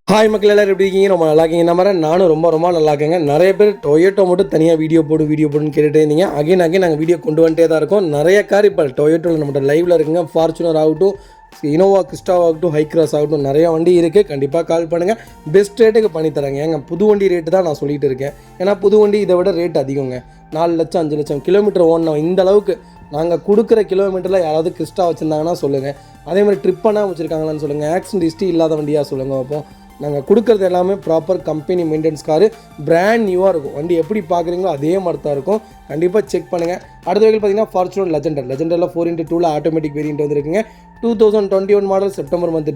Hi மக்கள் எல்லாரும் எப்படி இருக்கீங்க? ரொம்ப நல்லா இருக்கீங்க நம்புறேன். நானும் ரொம்ப நல்லா இருக்கேங்க. நிறைய பேர் டொயோட்டோ மட்டும் தனியாக வீடியோ போடுன்னு கேட்டுகிட்டே இருந்தீங்க. அகைன் நாங்கள் வீடியோ கொண்டு வந்துட்டே தான் இருக்கோம். நிறைய கார் இப்போ டொயோட்டோவில் நம்மகிட்ட லைவில் இருக்குங்க. ஃபார்ச்சுனர் ஆகட்டும், இனோவா கிறிஸ்டா ஆகட்டும், ஹை கிராஸ் ஆகட்டும், நிறைய வண்டி இருக்குது. கண்டிப்பாக கால் பண்ணுங்கள். பெஸ்ட் ரேட்டுக்கு பண்ணித்தராங்க. ஏங்க புது வண்டி ரேட்டு தான் நான் சொல்லிட்டு இருக்கேன். ஏன்னா புது வண்டி இதை விட ரேட் அதிகங்க. 4 லட்சம் 5 லட்சம் கிலோமீட்டர் ஓடணும். இந்த அளவுக்கு நாங்கள் கொடுக்குற கிலோமீட்டரில் யாராவது கிறிஸ்டா வச்சுருந்தாங்கன்னா சொல்லுங்கள். அதே மாதிரி ட்ரிப் பண்ணால் வச்சுருக்காங்களான்னு சொல்லுங்கள். ஆக்சிடென்ட் ஹிஸ்ட்ரி இல்லாத வண்டியாக சொல்லுங்கள். அப்போ நாங்கள் கொடுக்குறது எல்லாமே proper company maintenance car, brand நியூவாக இருக்கும். வண்டி எப்படி பார்க்குறீங்களோ அதே மாதிரி தான் இருக்கும். கண்டிப்பாக செக் பண்ணுங்கள். அடுத்த வகையில் பார்த்தீங்கன்னா ஃபார்ச்சுனர் லெஜெண்டரில் 4x2 ஆட்டோமேட்டிக் வேரியன்ட் வந்துருக்குங்க. 2021 மாடல் செப்டம்பர் மந்த்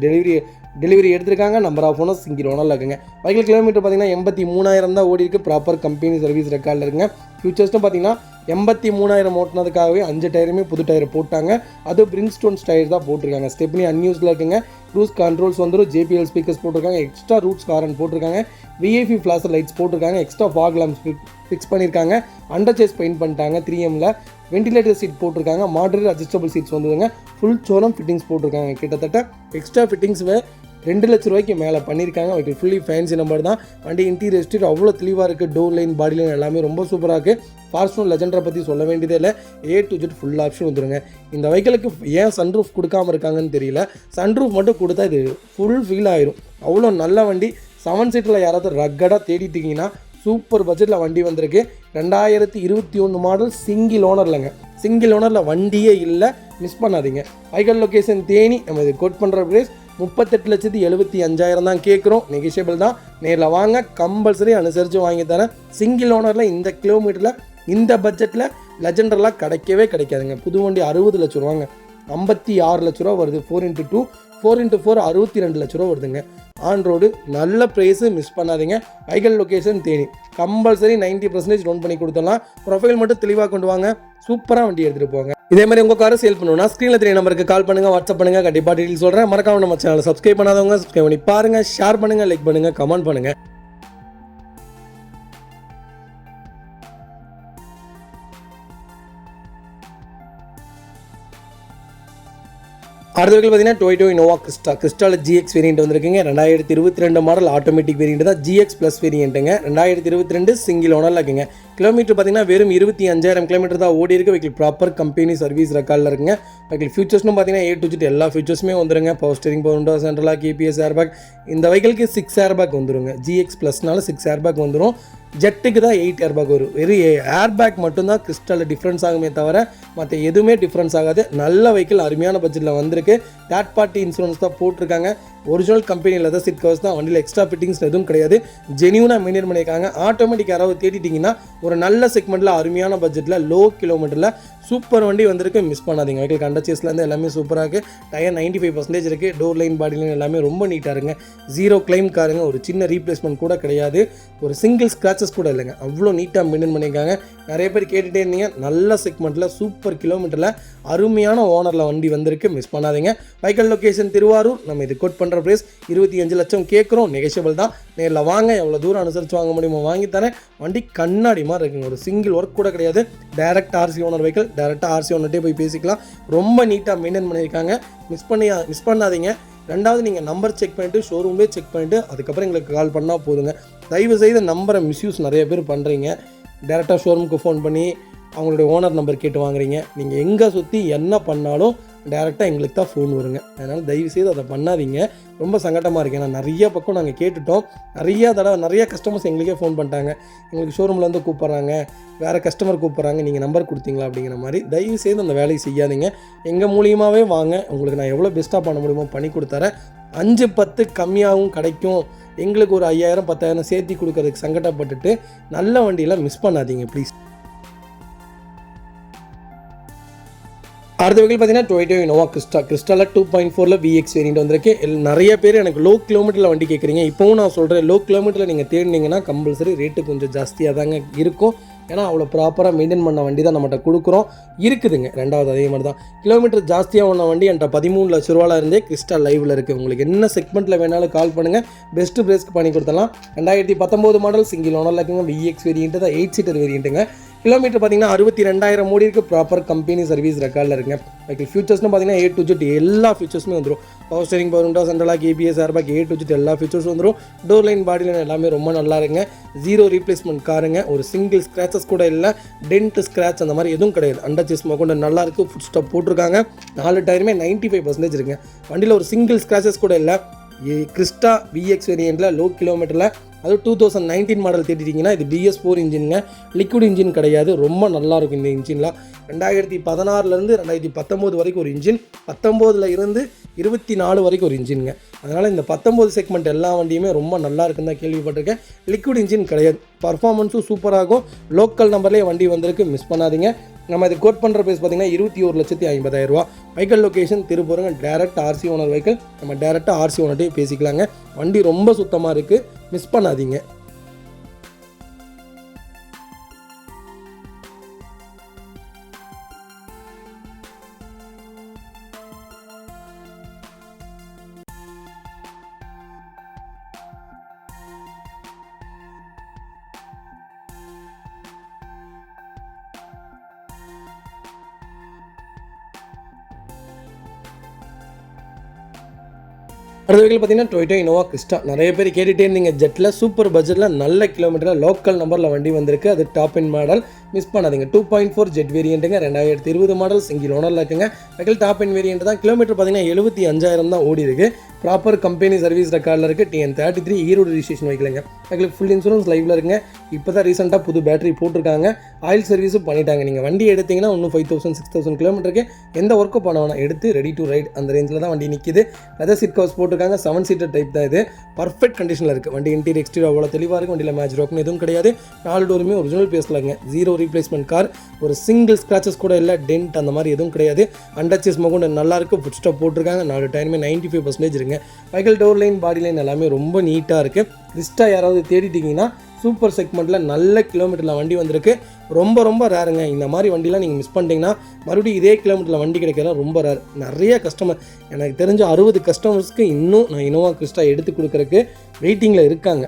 டெலிவரி எடுத்திருக்காங்க. நம்பர் ஆஃப் ஓனர் சிங்கிள் ஓனரில் இருக்குங்க. வைக்கிள் கிலோமீட்டர் பார்த்தீங்கன்னா 83,000 தான் ஓடி இருக்குது. ப்ராப்பர் கம்பெனி சர்வீஸ் ரெக்கார்டில் இருக்குங்க. ஃபியூச்சர்ஸ்ட்டும் பார்த்தீங்கன்னா 83,000 ஓட்டினதுக்காகவே 5 டயருமே புது டயர் போட்டாங்க. அது பிரின்ஸ்டோன்ஸ் டயர் தான் போட்டிருக்காங்க. ஸ்டெப்னி அன்யூஸில் இருக்குங்க. க்ரூஸ் கண்ட்ரோல்ஸ் வந்துடும். JBL ஸ்பீக்கர்ஸ் போட்டிருக்காங்க. எக்ஸ்ட்ரா ரூட்ஸ் காரன் போட்டிருக்காங்க. VIP ஃப்ளாஷர் லைட்ஸ் போட்டிருக்காங்க. எக்ஸ்ட்ரா ஃபாக் லாம்ப்ஸ் ஃபிக்ஸ் பண்ணியிருக்காங்க. அண்டர் சேஸ் பெயிண்ட் பண்ணிட்டாங்க. 3Mல வென்டிலேட்டர் சீட் போட்டிருக்காங்க. மாடரேட் அட்ஜஸ்டபிள் சீட்ஸ் வந்துடுங்க. ஃபுல் சோரம் ஃபிட்டிங்ஸ் போட்டிருக்காங்க. கிட்டத்தட்ட எக்ஸ்ட்ரா ஃபிட்டிங்ஸுமே 2 லட்ச ரூபாய்க்கு மேலே பண்ணியிருக்காங்க. வைக்கிள் ஃபுல்லி ஃபேன்சி நம்பர் தான். வண்டி இன்டீரியர் ஸ்டீட் அவ்வளோ தெளிவாக இருக்குது. டோர் லைன், பாடி லைன் எல்லாமே ரொம்ப சூப்பராக இருக்குது. ஃபார்ச்சுனர் லெஜெண்டரை பற்றி சொல்ல வேண்டியதே இல்லை. A to Z full option வந்துடுங்க. இந்த வெஹிக்கிளுக்கு ஏன் சன்ரூஃப் கொடுக்காமல் இருக்காங்கன்னு தெரியல. சன்ரூஃப் மட்டும் கொடுத்தா இது ஃபுல் ஃபீல் ஆயிரும். அவ்வளோ நல்ல வண்டி. 7 சீட்டில் யாராவது ரக்கடாக தேடிட்டிங்கன்னா சூப்பர் பட்ஜெட்டில் வண்டி வந்திருக்கு. 2021 மாடல் சிங்கிள் ஓனர்லங்க. சிங்கிள் ஓனரில் வண்டியே இல்லை, மிஸ் பண்ணாதீங்க. Vehicle location Theni. நம்ம இது கோட் பண்ணுற ப்ரைஸ் 38,75,000 தான் கேட்குறோம். நெகிஷியபிள் தான். நேரில் வாங்க, கம்பல்சரி அனுசரித்து வாங்கி தரேன். சிங்கிள் ஓனரில் இந்த கிலோமீட்டரில் இந்த பட்ஜெட்டில் லெஜெண்டரெலாம் கிடைக்காதுங்க. புது வண்டி 60 லட்ச ரூபாங்க. 56 லட்ச ரூபா வருது. 4x2 4x4 62 லட்ச ரூபா வருதுங்க. ஆன் ரோடு நல்ல ப்ரைஸு, மிஸ் பண்ணாதீங்க. Vehicle location Theni. Compulsory 90% loan பண்ணி கொடுத்துடலாம். ப்ரொஃபைல் மட்டும் தெளிவாக கொண்டு வாங்க. சூப்பராக வண்டி எடுத்துகிட்டு போங்க. இதே மாதிரி உங்கள் காரை சேல் பண்ணணும்னா ஸ்க்ரீனில் தெரிய நம்பருக்கு கால் பண்ணுங்கள், வாட்ஸ்அப் பண்ணுங்கள். கண்டிப்பாக டீட்டெயில் சொல்கிறேன். மறக்காம நம்ம சேனலை சப்ஸ்கிரைப் பண்ணாதவங்க சப்ஸ்கிரைப் பண்ணி பாருங்கள். ஷேர் பண்ணுங்கள், லைக் பண்ணுங்கள், கமெண்ட் பண்ணுங்கள். அடுத்த வகையில் பார்த்தீங்கன்னா டொயோட்டோ இனோவா கிறிஸ்டாவில் GX வேரியன்ட் வந்துருக்குங்க. 2022 மாடல் ஆட்டோமேட்டிக் வேரியன்ட் தான். GX ப்ளஸ் வேரியன்ட்டுங்க. 2022 சிங்கிள் ஓனரில் இருக்குங்க. கிலோமீட்டர் பார்த்தீங்கன்னா வெறும் 25,000 கிலோமீட்டர் தான் ஓடி இருக்குது. வைக்கிள் ப்ராப்பர் கம்பெனி சர்வீஸ் ரெக்கார்டில் இருக்குங்க. வைக்கிள் ஃபியூச்சர்ஸ்னு பார்த்தீங்கன்னா A to Z எல்லா ஃபியூச்சர்ஸுமே வந்துருங்க. பவர் ஸ்டீரிங், பவர் விண்டோ, சென்ட்ரலாக, KPS ஏர்பேக். இந்த வைக்கிளுக்கு 6 ஏர்பேக் வந்துருங்க. GX ப்ளஸ்னால 6 ஏர்பேக் வந்துடும். ஜெட்டுக்கு தான் 8 ஏர்பேக் வரும். வெறும் ஏர்பேக் மட்டும்தான் கிறிஸ்டலில் டிஃப்ரென்ஸ் ஆகுமே தவிர மற்ற எதுவுமே டிஃப்ரென்ஸ் ஆகாது. நல்ல வெஹிக்கிள், அருமையான பட்ஜெட்டில் வந்திருக்கு. தேர்ட் பார்ட்டி இன்சூரன்ஸ் தான் போட்டிருக்காங்க. Original company leather seat covers தான். வண்டியில் எக்ஸ்ட்ரா ஃபிட்டிங்ஸ் எதுவும் கிடையாது. ஜெனியூனாக மெயின்டைன் பண்ணியிருக்காங்க. ஆட்டோமேட்டிக் யாராவது தேடிட்டிங்கன்னா ஒரு நல்ல செக்மெண்ட்டில், அருமையான பட்ஜெட்டில், லோ கிலோமீட்டரில் சூப்பர் வண்டி வந்திருக்கு. மிஸ் பண்ணாதீங்க. வெஹிக்கிள் அண்டர் சேஸ்லேருந்து எல்லாமே சூப்பராக இருக்குது. டயர் 95% இருக்குது. டோர் லைன், பாடி லைன் எல்லாமே ரொம்ப நீட்டாக இருக்குங்க. 0 கிளைம் காருங்க. ஒரு சின்ன ரீப்ளேஸ்மெண்ட் கூட கிடையாது. ஒரு சிங்கிள் ஸ்க்ராச்சஸ் கூட இல்லைங்க. அவ்வளோ நீட்டாக மெயின்டைன் பண்ணியிருக்காங்க. நிறைய பேர் கேட்டுகிட்டே இருந்தீங்க. நல்ல செக்மெண்ட்டில், சூப்பர் கிலோமீட்டரில், அருமையான ஓனரில் வண்டி வந்திருக்கு. மிஸ் பண்ணாதீங்க. Vehicle location Thiruvarur. நம்ம இது கோட் பண்ணுற ப்ரைஸ் 25 லட்சம் கேட்குறோம். நெகோஷியபிள் தான். நேரில் வாங்க, எவ்வளோ தூரம் அனுசரித்து வாங்க முடியுமோ வாங்கி தரேன். வண்டி கண்ணாடி மாதிரி இருக்குங்க. ஒரு சிங்கிள் ஒர்க் கூட கிடையாது. Direct RC owner vehicle. டைரெக்டாக RC ஓனர்கிட்டே போய் பேசிக்கலாம். ரொம்ப நீட்டாக மெயின்டைன் பண்ணியிருக்காங்க. மிஸ் பண்ணாதீங்க. ரெண்டாவது, நீங்கள் நம்பர் செக் பண்ணிவிட்டு, ஷோரூம்லேயே செக் பண்ணிவிட்டு அதுக்கப்புறம் எங்களுக்கு கால் பண்ணால் போதுங்க. தயவு செய்து நம்பரை மிஸ்யூஸ் நிறைய பேர் பண்ணுறீங்க. டேரெக்டாக ஷோரூமுக்கு ஃபோன் பண்ணி அவங்களுடைய ஓனர் நம்பர் கேட்டு வாங்குறீங்க. நீங்கள் எங்கே சுற்றி என்ன பண்ணாலும் டேரெக்டாக எங்களுக்கு தான் ஃபோன் வருங்க. அதனால் தயவுசெய்து அதை பண்ணாதீங்க. ரொம்ப சங்கடமாக இருக்குது. ஏன்னா நிறைய பக்கம் நாங்கள் கேட்டுட்டோம். நிறைய கஸ்டமர்ஸ் எங்களுக்கே ஃபோன் பண்ணிட்டாங்க. எங்களுக்கு ஷோரூமில் வந்து கூப்பிட்றாங்க, வேறு கஸ்டமர் கூப்பிட்றாங்க, நீங்கள் நம்பர் கொடுத்தீங்களா அப்படிங்கிற மாதிரி. தயவுசெய்து அந்த வேலையை செய்யாதீங்க. எங்கள் மூலியமாகவே வாங்க. உங்களுக்கு நான் எவ்வளோ பெஸ்ட்டாக பண்ண முடியுமோ பண்ணி கொடுத்தறேன். 5-10 கம்மியாகவும் கிடைக்கும். எங்களுக்கு ஒரு 5,000 10,000 சேர்த்தி கொடுக்கறதுக்கு சங்கடப்பட்டுட்டு நல்ல வண்டியெல்லாம் மிஸ் பண்ணாதீங்க ப்ளீஸ். அடுத்த வகையில் பார்த்தீங்கன்னா டொயோட்டோ இனோவா கிறிஸ்டாவில் 2.4 VX வேரியன்ட் வந்திருக்கு. நிறைய பேர் எனக்கு லோ கிலோமீட்டரில் வண்டி கேட்குறீங்க. இப்போவும் நான் சொல்கிறேன், லோ கிலோமீட்டரில் நீங்கள் தேடினீங்கன்னா கம்பல்சரி ரேட்டு கொஞ்சம் ஜாஸ்தியாக தாங்க இருக்கும். ஏன்னா அவ்வளோ ப்ராப்பராக மெயின்டைன் பண்ண வண்டி தான் நம்மகிட்ட கொடுக்குறோம். இருக்குதுங்க. ரெண்டாவது அதே மாதிரி தான் கிலோமீட்டர் ஜாஸ்தியாக உள்ள வண்டி என்கிட்ட 13 லட்ச ரூபாவில் இருந்தே கிறிஸ்டா லைவில் இருக்குது. உங்களுக்கு என்ன செக்மெண்ட்டில் வேணாலும் கால் பண்ணுங்கள். பெஸ்ட்டு ப்ரைஸ்க்கு பண்ணி கொடுத்தலாம். 2019 மாடல் சிங்கிள் ஓனரில் இருக்குங்க. VX வேரியன்ட்டு தான். 8 சீட்டர் வேரியன்ட்டுங்க. கிலோமீட்டர் பார்த்தீங்கன்னா 62,000 ஓடி இருக்குது. ப்ராப்பர் கம்பெனி சர்வீஸ் ரெக்கார்டில் இருக்குங்க. வெஹிக்கிள் ஃபியூச்சர்ஸ்னு பார்த்தீங்கன்னா A to Z எல்லா ஃபியூச்சர்ஸுமே வந்துடும். Power steering, power window, central lock, ABS, airbag, A to Z எல்லா ஃபியூச்சர்ஸ் வந்துடும். டோர் லைன், பாடி லைன் எல்லாமே ரொம்ப நல்லா இருக்குங்க. 0 ரீப்ளேஸ்மெண்ட் காருங்க. ஒரு சிங்கிள் ஸ்க்ராச்சஸ் கூட இல்லை. டென்ட், ஸ்க்ராச் அந்த மாதிரி எதுவும் கிடையாது. அண்டர் செஸ் கொண்டு நல்லா இருக்குது. ஃபுட் ஸ்டாப் போட்டிருக்காங்க. 4 டயருமே 95% இருக்குங்க. வண்டியில் ஒரு சிங்கிள் ஸ்க்ராச்சஸ் கூட இல்லை. கிறிஸ்டா VX வேரியண்ட்டில் லோ கிலோமீட்டரில், அது 2019 மாடல் தேடிட்டிங்கன்னா இது BS4 இன்ஜினுங்க. லிக்விட் இன்ஜின் கிடையாது. ரொம்ப நல்லாயிருக்கும் இந்த இன்ஜின்லாம். 2016 2019 வரைக்கும் ஒரு இன்ஜின், 19 இருந்து 24 வரைக்கும் ஒரு இன்ஜினுங்க. அதனால் இந்த 19 செக்மெண்ட் எல்லா வண்டியுமே ரொம்ப நல்லா இருக்குன்னு தான் கேள்விப்பட்டிருக்கேன். லிக்விட் இன்ஜின் கிடையாது. பர்ஃபார்மன்ஸும் சூப்பராகும். லோக்கல் நம்பர்லேயே வண்டி வந்திருக்கு, மிஸ் பண்ணாதீங்க. நம்ம இது கோட் பண்ணுற ப்ரைஸ் பார்த்தீங்கன்னா 21,50,000 ரூபா. வெஹிக்கல் லொக்கேஷன் திருப்பூருங்க. Direct RC owner vehicle. நம்ம டேரெக்டாக RC ஓனர்கிட்டே பேசிக்கலாங்க. வண்டி ரொம்ப சுத்தமாக இருக்குது, மிஸ் பண்ணாதீங்க. அடுத்த வெஹிக்கிள் பார்த்தீங்கன்னா டொயோட்டா இனோவா கிறிஸ்டா. நிறைய பேர் கேட்டுகிட்டே இருந்தீங்க. ஜெட்டில் சூப்பர் பட்ஜெட்டில் நல்ல கிலோமீட்டரில் லோக்கல் நம்பரில் வண்டி வந்திருக்கு. அது டாப் இன் மாடல், மிஸ் பண்ணாதீங்க. 2.4 ஜெட் வேரியண்ட்டுங்க. 2020 மாடல், சிங்கிள் ஓனரில் இருக்குங்க. வெஹிக்கிள் டாப் இன் வேரியண்ட் தான். கிலோமீட்டர் பார்த்தீங்கன்னா 75,000 தான் ஓடி இருக்குது. ப்ராப்பர் கம்பெனி சர்வீஸ் ரெக்கார்டில் இருக்குது. TN33 ஈரோடு ரிஜிஸ்ட்ரேஷன் வைக்கலங்க. வெஹிக்கிள் ஃபுல் இன்சூரன்ஸ் லைவில் இருக்குங்க. இப்போ தான் ரீசெண்டாக புது பேட்டரி போட்டிருக்காங்க. ஆயில் சர்வீஸும் பண்ணிட்டாங்க. நீங்கள் வண்டி எடுத்திங்கன்னா இன்னும் 5,000 6,000 கிலோமீட்டருக்கு எந்த ஒர்க்கும் பண்ண வேணாம். எடுத்து ரெடி டு ரைட் அந்த ரேஞ்சில் தான் வண்டி நிற்கிது. லெதர் சீட் கவர்ஸ் போட்டிருக்காங்க. 7 சீட்டர் டைப் தான் இது. பர்ஃபெக்ட் கண்டிஷனில் இருக்குது. வண்டி இன்டீரியர் எக்ஸ்டீரியர் அவ்வளோ தெளிவாக இருக்குது. வண்டியில் மேட்ச் ரோக்குன்னு எதுவும் கிடையாது. 4 டோருமே ஒரிஜினல் பேஸ்லாங்க. 0 replacement car. ஒரு சிங்கிள் ஸ்க்ராச்சஸ் கூட இல்லை. டென்ட் அந்த மாதிரி எதுவும் கிடையாது. அண்டர் செஸ் கொண்டு நல்லா இருக்குது. ஃபுட் ஸ்டாப் போட்டிருக்காங்க. 4 டயருமே 95% இருக்குங்க. வெஹிக்கிள் டோர் லைன், பாடி லைன் எல்லாமே ரொம்ப நீட்டாக இருக்குது. லிஸ்ட்டாக யாராவது தேடிட்டிங்கன்னா சூப்பர் செக்மெண்ட்டில் நல்ல கிலோமீட்டரில் வண்டி வந்திருக்கு. ரொம்ப ரேருங்க. இந்த மாதிரி வண்டிலாம் நீங்கள் மிஸ் பண்ணிட்டீங்கன்னா மறுபடியும் இதே கிலோமீட்டரில் வண்டி கிடைக்கிறதா ரொம்ப ரேர். நிறைய கஸ்டமர், எனக்கு தெரிஞ்ச 60 கஸ்டமர்ஸ்க்கு இன்னும் நான் இனோவா கிறிஸ்டா எடுத்து கொடுக்குறக்கு வெயிட்டிங்கில் இருக்காங்க.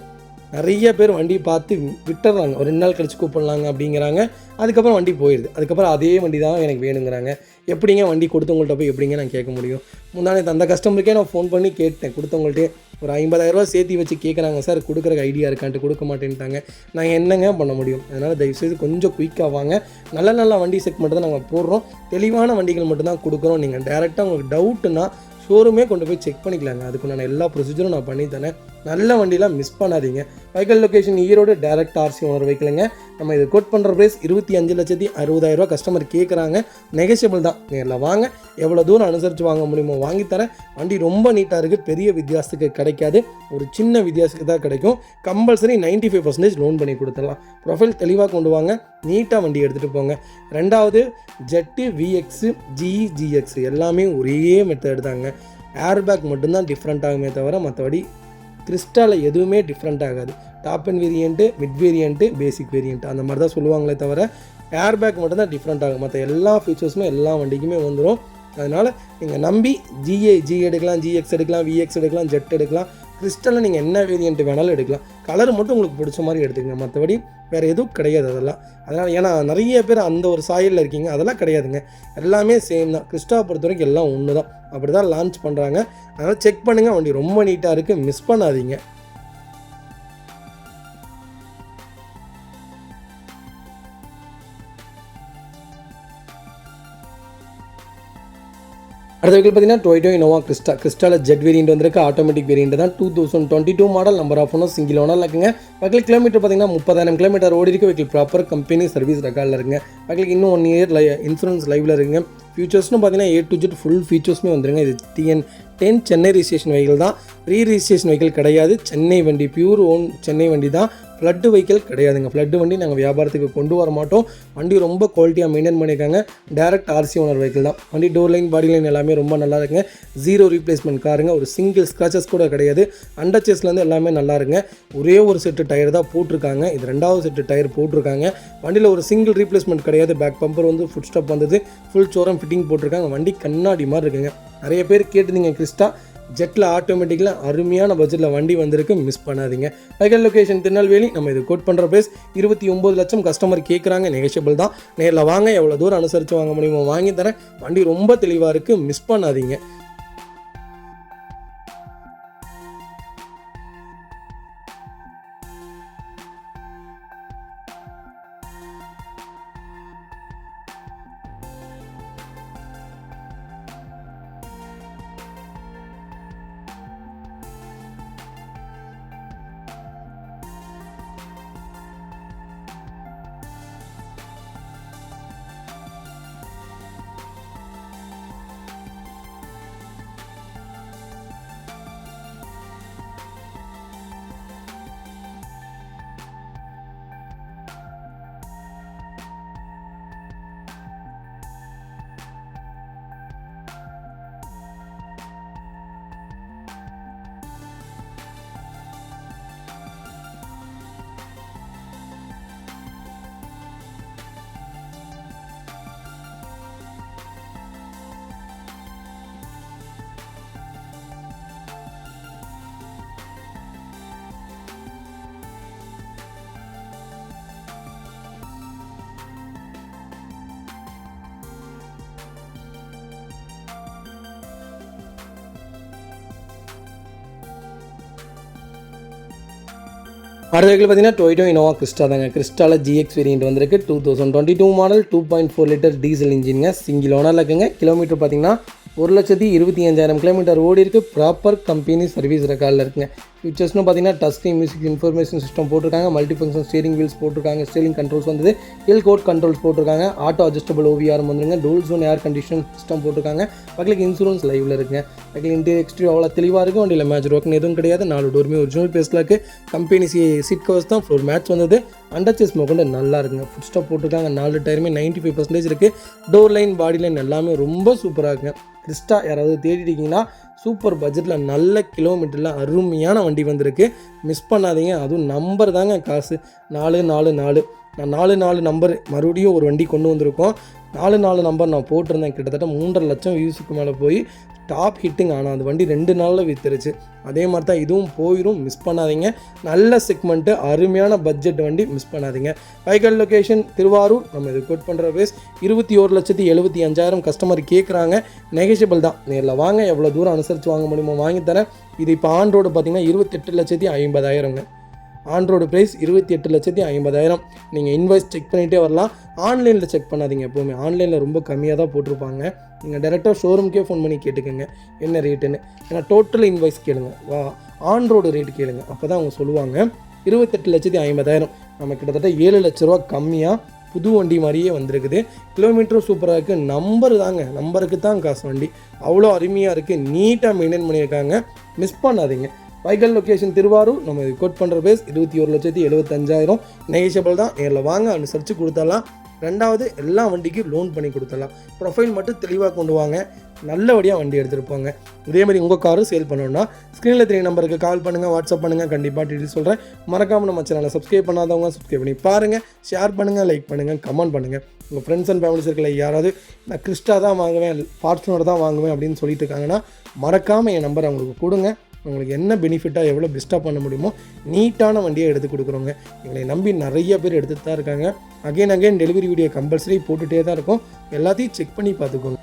நிறைய பேர் வண்டி பார்த்து விட்டுறாங்க. ஒரு 2 நாள் கழிச்சு கூப்பிடலாங்க அப்படிங்கிறாங்க. அதுக்கப்புறம் வண்டி போயிடுது. அதுக்கப்புறம் அதே வண்டி தான் எனக்கு வேணுங்கிறாங்க. எப்படிங்க வண்டி கொடுத்தவங்கள்ட்ட போய் எப்படிங்க நான் கேட்க முடியும்? முன்னாடி அந்த கஸ்டமருக்கே நான் ஃபோன் பண்ணி கேட்டேன். கொடுத்தவங்கள்ட்டே ஒரு 50,000 ரூபா சேர்த்து வச்சு கேட்குறாங்க. சார் கொடுக்குறக்கு ஐடியா இருக்கான்ட்டு கொடுக்க மாட்டேன்ட்டாங்க. நான் என்னங்க பண்ண முடியும்? அதனால் தயவுசெய்து கொஞ்சம் குயிக்காக வாங்க. நல்ல வண்டி செக்மெண்ட் தான் நாங்கள் போடுறோம். தெளிவான வண்டிகள் மட்டும்தான் கொடுக்குறோம். நீங்கள் டேரெக்டாக உங்களுக்கு டவுட்டுன்னா ஷோரூமே கொண்டு போய் செக் பண்ணிக்கலாங்க. அதுக்கு நான் எல்லா ப்ரொசீஜரும் நான் பண்ணி தரேன். நல்ல வண்டிலாம் மிஸ் பண்ணாதீங்க. Vehicle location Erode. Direct RC owner வெஹிக்கிளுங்க. நம்ம இது கோட் பண்ணுற ப்ரைஸ் 25,60,000 ரூபா. கஸ்டமர் கேட்குறாங்க. நெகோஷியபிள் தான். நேரில் வாங்க. எவ்வளோ தூரம் அனுசரித்து வாங்க முடியுமோ வாங்கித்தரேன். வண்டி ரொம்ப நீட்டாக இருக்குது. பெரிய வித்தியாசத்துக்கு கிடைக்காது. ஒரு சின்ன வித்தியாசத்துக்கு தான் கிடைக்கும். கம்பல்சரி 95% லோன் பண்ணி கொடுத்துடலாம். ப்ரொஃபைல் தெளிவாக கொண்டு வாங்க. நீட்டாக வண்டி எடுத்துகிட்டு போங்க. ரெண்டாவது ஜெட்டு, VX, GE, GX எல்லாமே ஒரே மெத்தட் தாங்க. ஏர்பேக் மட்டும்தான் டிஃப்ரெண்ட் ஆகுமே தவிர மற்றபடி கிறிஸ்டாவில் எதுவுமே டிஃப்ரெண்ட் ஆகாது. Top and variant, mid variant, basic variant அந்த மாதிரி தான் சொல்லுவாங்களே தவிர ஏர்பேக் மட்டும்தான் டிஃப்ரெண்ட் ஆகும். மற்ற எல்லா ஃபீச்சர்ஸுமே எல்லா வண்டிக்குமே வந்துடும். அதனால் நீங்கள் நம்பி GE எடுக்கலாம், GX எடுக்கலாம், VX எடுக்கலாம், ஜெட் எடுக்கலாம். கிறிஸ்டலில் நீங்கள் என்ன வேரியண்ட் வேணாலும் எடுக்கலாம். கலர் மட்டும் உங்களுக்கு பிடிச்ச மாதிரி எடுத்துக்கங்க. மற்றபடி வேறு எதுவும் கிடையாது அதெல்லாம். அதனால் ஏன்னா நிறைய பேர் அந்த ஒரு சாயலில் இருக்கீங்க. அதெல்லாம் கிடையாதுங்க. எல்லாமே சேம் தான். கிறிஸ்டாவை பொறுத்த வரைக்கும் எல்லாம் ஒன்று தான். அப்படி தான் லான்ச் பண்ணுறாங்க. அதனால் செக் பண்ணுங்கள். வண்டி ரொம்ப நீட்டாக இருக்குது. மிஸ் பண்ணாதீங்க. அடுத்த வெஹிக்கிள் பார்த்தீங்கன்னா டொயோட்டா இனோவா கிறிஸ்டா. கிறிஸ்டாவில் ஜெட் வேரியண்ட் வந்திருக்கு. ஆட்டோமேட்டிக் வேரியண்ட் தான். 2022 model. Number of owner single owner இருக்குங்க. வெஹிக்கிள் கிலோமீட்டர் பார்த்தீங்கன்னா 30,000 கிலோமீட்டர் ஓடி இருக்குது. வெஹிக்கிள் ப்ராப்பர் கம்பெனி சர்வீஸ் ரெக்கார்டில் இருக்குங்க. வெஹிக்கிள் இன்னும் 1 இயர் இன்சூரன்ஸ் லைவில் இருக்குங்க. ஃபியூச்சர்ஸ்னு பார்த்தீங்கன்னா A to Z ஃபுல் ஃபீச்சர்ஸுமே வந்துருங்க. இது TN10 சென்னை ரிஜிஸ்ட்ரேஷன் வெஹிக்கிள் தான். ரீரிஜிஸ்ட்ரேஷன் வெஹிக்கிள் கிடையாது. சென்னை வண்டி, பியூர் ஓன் சென்னை வண்டி தான். ஃப்ளட்டு வெஹிக்கிள் கிடையாதுங்க. ஃப்ளட்டு வண்டி நாங்கள் வியாபாரத்துக்கு கொண்டு வர மாட்டோம். வண்டி ரொம்ப குவாலிட்டியாக மெயின்டைன் பண்ணியிருக்காங்க. டேரக்ட் RC ஓனர் வெஹிக்கிள் தான். வண்டி டோர் லைன், பாடி லைன் எல்லாமே ரொம்ப நல்லா இருக்குங்க. 0 ரீப்ளேஸ்மெண்ட் காருங்க. ஒரு சிங்கிள் ஸ்க்ராச்சஸ் கூட கிடையாது. அண்டர் செஸ்லேருந்து எல்லாமே நல்லா இருக்குங்க. ஒரே ஒரு செட்டு டயர் தான் போட்டிருக்காங்க. இது 2வது செட்டு டயர் போட்டிருக்காங்க. வண்டியில் ஒரு சிங்கிள் ரீப்ளேஸ்மெண்ட் கிடையாது. பேக் பம்பர் வந்து ஃபுட் ஸ்டாப் வந்தது. ஃபுல் சோரம் ஃபிட்டிங் போட்டிருக்காங்க. வண்டி கண்ணாடி மாதிரி இருக்குங்க. நிறைய பேர் கேட்டுருந்தீங்க கிறிஸ்டா ஜெட்டில் ஆட்டோமேட்டிக்கலாக அருமையான பட்ஜெட்டில் வண்டி வந்திருக்கு, மிஸ் பண்ணாதீங்க. Vehicle location Tirunelveli. நம்ம இது கோட் பண்ணுற ப்ரைஸ் 29 லட்சம். கஸ்டமர் கேட்குறாங்க, நெகோஷியபிள் தான். நேரில் வாங்க, எவ்வளோ தூரம் அனுசரித்து வாங்க முடியுமோ வாங்கி தரேன். வண்டி ரொம்ப தெளிவாக இருக்குது, மிஸ் பண்ணாதீங்க. அடுத்த வெஹிக்கிள் பார்த்தீங்கன்னா டொயோட்டோ இனோவா கிறிஸ்டா தாங்க. கிறிஸ்டாவில் ஜிஎக்ஸ் வேரியன்ட் வந்திருக்கு. 2022 மாடல், 2.4 லிட்டர் டீசல் இன்ஜின்ங்க. சிங்கிள் ஓனரில் இருக்குங்க. கிலோமீட்டர் பார்த்தீங்கன்னா 1,25,500 கிலோமீட்டர் ஓடி இருக்குது. ப்ராப்பர் கம்பெனி சர்வீஸ் ரெக்கார்டில் இருக்குங்க. ஃபீச்சர்ஸ்னு பார்த்தீங்கன்னா touch screen music information system போட்டிருக்காங்க. மல்டி ஃபங்க்ஷன் ஸ்டீரிங் வீல்ஸ் போட்டிருக்காங்க. ஸ்டீரிங் கண்ட்ரோல்ஸ் வந்தது. ஹில் கோட் கண்ட்ரோல்ஸ் போட்டிருக்காங்க. ஆட்டோ அட்ஜஸ்டபிள் ஓவிஆர் வந்துருங்க. Dual zone air condition system போட்டிருக்காங்க. பக்கத்துக்கு இன்சூரன்ஸ் லைவில் இருக்குங்க. பக்கத்தில் இன்டீரியர் எக்ஸ்டீரியர் அவ்வளோ தெளிவாக இருக்கும். வண்டியில் மேஜர் ஒர்க்னு எதுவும் கிடையாது. 4 டோருமே ஒரிஜினல் பேஸில் இருக்குது. கம்பெனி சீட் கவர்ஸ் தான். ஃப்ளோர் மேட்ச் வந்தது. அண்டர் சேஸ் மொக்கண்டு நல்லா இருக்குங்க. ஃபுட் ஸ்டாப் போட்டிருக்காங்க. 4 டயருமே 95% இருக்குது. டோர் லைன், பாடி லைன் எல்லாமே ரொம்ப சூப்பராக இருக்குங்க. கிறிஸ்டா யாராவது தேடிட்டீங்கன்னா சூப்பர் பட்ஜெட்டில் நல்ல கிலோமீட்டரில் அருமையான வண்டி வந்திருக்கு, மிஸ் பண்ணாதீங்க. அதுவும் நம்பர் தாங்க காசு. 444 நான் 44 நம்பர் மறுபடியும் ஒரு வண்டி கொண்டு வந்திருக்கோம். 44 நம்பர் நான் போட்டிருந்தேன். கிட்டத்தட்ட 3.5 லட்சம் வியூஸுக்கு மேலே போய் டாப் ஹிட்டுங்க. ஆனால் அந்த வண்டி 2 நாளில் விற்றுருச்சு. அதே மாதிரி தான் இதுவும் போயிடும், மிஸ் பண்ணாதீங்க. நல்ல செக்மெண்ட்டு, அருமையான பட்ஜெட் வண்டி, மிஸ் பண்ணாதீங்க. Vehicle location Thiruvarur. நம்ம இது கோட் பண்ணுற ப்ரைஸ் 21,75,000. கஸ்டமர் கேட்குறாங்க, நெகோஷியபிள் தான். நேரில் வாங்க, எவ்வளோ தூரம் அனுசரித்து வாங்க முடியுமோ வாங்கி தரேன். இது இப்போ ஆன் ரோடு பார்த்தீங்கன்னா 28,50,000ங்க. On road price 28,50,000. நீங்கள் இன்வாய்ஸ் செக் பண்ணிகிட்டே வரலாம். ஆன்லைனில் செக் பண்ணாதீங்க. எப்போவுமே ஆன்லைனில் ரொம்ப கம்மியாக தான் போட்டிருப்பாங்க. நீங்கள் டேரெக்டாக ஷோரூம்க்கே ஃபோன் பண்ணி கேட்டுக்கோங்க என்ன ரேட்டுன்னு. ஏன்னா டோட்டல் இன்வாய்ஸ் கேளுங்க, ஆன் ரோடு ரேட்டு கேளுங்க, அப்போ தான் அவங்க சொல்லுவாங்க. 28,50,000. நம்ம கிட்டத்தட்ட 7 லட்ச ரூபா கம்மியாக புது வண்டி மாதிரியே வந்திருக்குது. கிலோமீட்டரும் சூப்பராக இருக்குது. நம்பர் தாங்க, நம்பருக்கு தான் காசு வண்டி. அவ்வளோ அருமையாக இருக்குது, நீட்டாக மெயின்டைன் பண்ணியிருக்காங்க, மிஸ் பண்ணாதீங்க. Vehicle location Thiruvarur. நம்ம இது கோட் பண்ணுற ப்ரைஸ் 21,75,000. நெகோஷியபிள் தான். நேரில் வாங்க, அனுசரித்து கொடுத்தலாம். ரெண்டாவது, எல்லா வண்டிக்கும் லோன் பண்ணி கொடுத்துடலாம். ப்ரொஃபைல் மட்டும் தெளிவாக கொண்டு வாங்க, நல்லபடியாக வண்டி எடுத்துருப்பாங்க. இதேமாதிரி உங்கள் காரும் சேல் பண்ணணுன்னா ஸ்க்ரீனில் 3 நம்பருக்கு கால் பண்ணுங்கள், வாட்ஸ்அப் பண்ணுங்கள். கண்டிப்பாக டீட்டெயில் சொல்கிறேன். மறக்காமல் நம்ம சேனலை சப்ஸ்கிரைப் பண்ணாதவங்க சப்ஸ்கிரைப் பண்ணி பாருங்கள். ஷேர் பண்ணுங்கள், லைக் பண்ணுங்கள், கமெண்ட் பண்ணுங்கள். உங்கள் ஃப்ரெண்ட்ஸ் அண்ட் ஃபேமிலி சர்க்கிள் யாராவது நான் கிறிஸ்டா தான் வாங்குவேன், ஃபார்ச்சுனர் தான் வாங்குவேன் அப்படின்னு சொல்லிட்டு இருக்காங்கன்னா மறக்காமல் என் நம்பர் அவங்களுக்கு கொடுங்க. உங்களுக்கு என்ன பெனிஃபிட்டாக எவ்வளோ பெஸ்ட்டாக பண்ண முடியுமோ நீட்டான வண்டியை எடுத்து கொடுக்குறோங்க. எங்களை நம்பி நிறைய பேர் எடுத்துகிட்டு தான் இருக்காங்க. அகைன் டெலிவரி வீடியோ கம்பல்சரி போட்டுகிட்டே தான் இருக்கும். எல்லாத்தையும் செக் பண்ணி பார்த்துக்கோங்க.